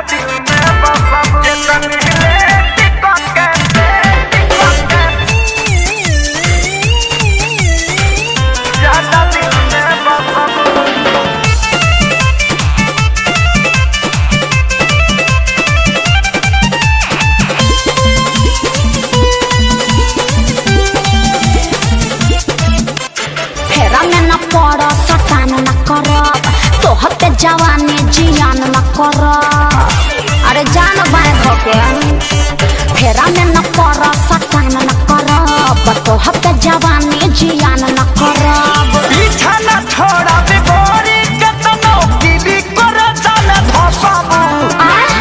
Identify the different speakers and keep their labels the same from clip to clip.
Speaker 1: दिल में बसब जतन हिले टिकट के ज्यादा दिल में बसब
Speaker 2: पड़ सटान न करब तोहर पे जवानी जियान न करब अरे जान बाय धोके फेरा में न पड़ सटान न करब तोहर पे जवानी जियान न करब
Speaker 1: पीछा न छोड़ा बिगोरी केतनो कीली कर जान धसब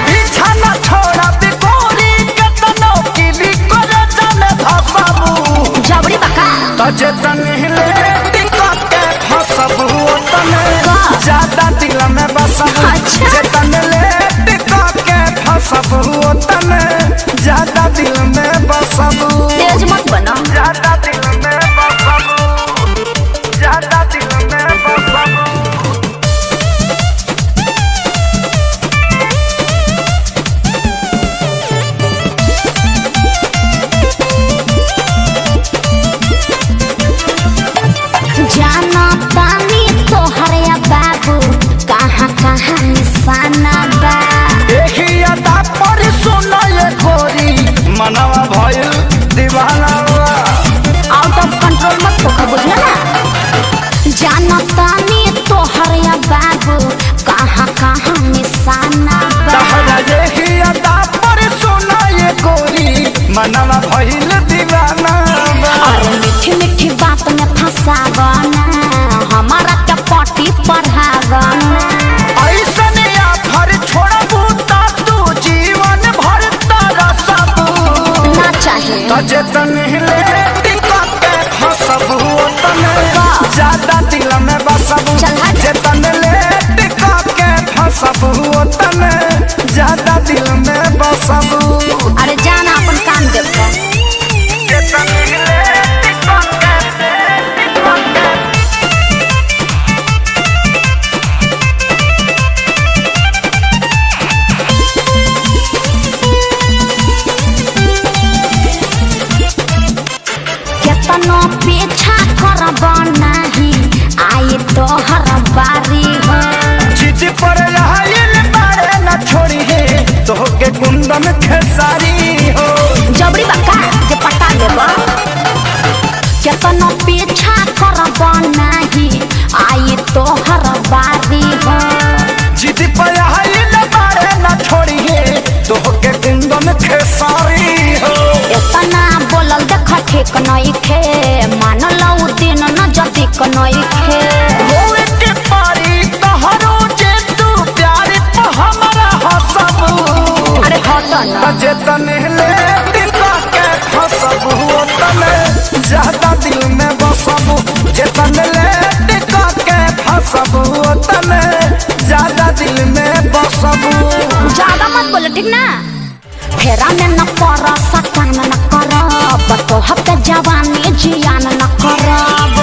Speaker 1: पीछा न छोड़ा बिगोरी केतनो कीली कर जान धसब
Speaker 2: जबरी बका
Speaker 1: त जतन हिले ज्यादा दिल में बसब जतन ले टिका के फसब तन ज्यादा दिल में बसब
Speaker 2: तेज मत बना
Speaker 1: ज्यादा दिल में बसब ज्यादा दिल में बसब
Speaker 2: जाना पानी तोहर या बाबू कहाँ कहाँ निशाना बा
Speaker 1: देखिया ता पर सुना ये गोरी मनवा भइल दीवाना बा
Speaker 2: आउट ऑफ कंट्रोल मत होकर बुझला ना जाना पानी तोहर या बाबू कहाँ कहाँ निशाना बा
Speaker 1: तहरा देखिया ता पर सुना ये गोरी मनवा भइल दीवाना बा
Speaker 2: और मीठी मीठी बात में फंसावना हमारा क्या पार्टी पढ़ावना
Speaker 1: ऐसन आफर छोड़बू ता तू जीवन भर तरसब
Speaker 2: ना चाहिए
Speaker 1: त जतन हिले टिका के फसब तन ज्यादा दिल में बसब जतन ले टिका के फसब तन ज्यादा दिल में बसब
Speaker 2: अरे जाना अपन काम देखो
Speaker 1: जतन हिले टिका के
Speaker 2: केतनो पीछा करब नहीं आई तोहर बारी हो
Speaker 1: जिद पर आइल बारे न छोड़ी है तोहके कुंदन खेसारी हो
Speaker 2: जबरी बका जे पटा लेब केतनो पीछा करब नहीं आई तोहर बारी हो
Speaker 1: जिद पर आइल बारे न छोड़ी है तोहके कुंदन खेसारी हो
Speaker 2: इतना बोलल देख ठीक नहीं खे मान लो दिन न जदी नहीं खे
Speaker 1: होए के पारी तोहरो जे तू प्यार पे हमरा हसब
Speaker 2: अरे हट ना
Speaker 1: जतन ले टिका के फसब तन ज्यादा दिल में बसब जतन ले टिका के फसब तन ज्यादा दिल में बसब
Speaker 2: ज्यादा मत बोलो ठीक ना फेरा में न पड़ सटान न करब तोहर पे जवानी जियान न करब